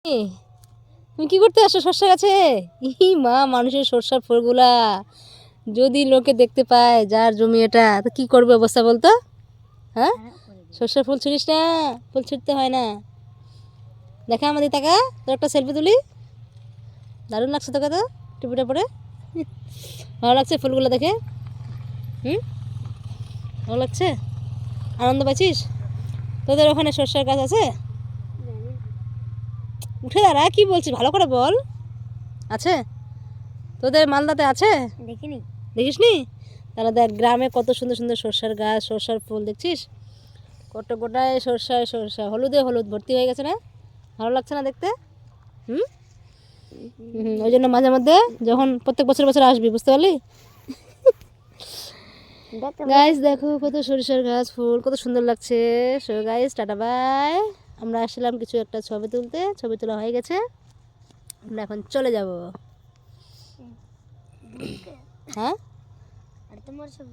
এ, তুমি কি করতে আসো সর্ষা গাছে? ই মা, মানুষের সর্ষার ফুলগুলা যদি লোকে দেখতে পায়, যার জমি এটা, তো কি করবে অবস্থা বলতো? হ্যাঁ, সর্ষার ফুল ছিঁড়িস না, ফুল ছিঁড়তে হয় না। দেখা আমাদের টাকা, তোর একটা সেলফি তুলি। দারুণ লাগছে তোকে তো টুপিটা পরে। ভালো লাগছে ফুলগুলো দেখে? ভালো লাগছে? আনন্দ পাচ্ছিস? তোদের ওখানে সর্ষার গাছ আছে? উঠে দাঁড়া, কি বলছিস ভালো করে বল। আছে? তোদের মালদাতে আছে? দেখিনি। দেখিসনি? তাহলে দেখ, গ্রামে কত সুন্দর সুন্দর সর্ষার গাছ, সর্ষার ফুল দেখছিস? কত গোটায় সর্ষায় সর্ষা, হলুদে হলুদ ভর্তি হয়ে গেছে না? ভালো লাগছে না দেখতে? হুম ওই জন্য মাঝে মধ্যে যখন প্রত্যেক বছর বছর আসবি, বুঝতে পারলি? গাইস দেখো কত সরিষার গাছ, ফুল কত সুন্দর লাগছে। So guys, tata bye. আমরা আসলাম কিছু একটা ছবি তুলতে, ছবি তোলা হয়ে গেছে, আমরা এখন চলে যাব। হ্যাঁ, আর তোমার ছবি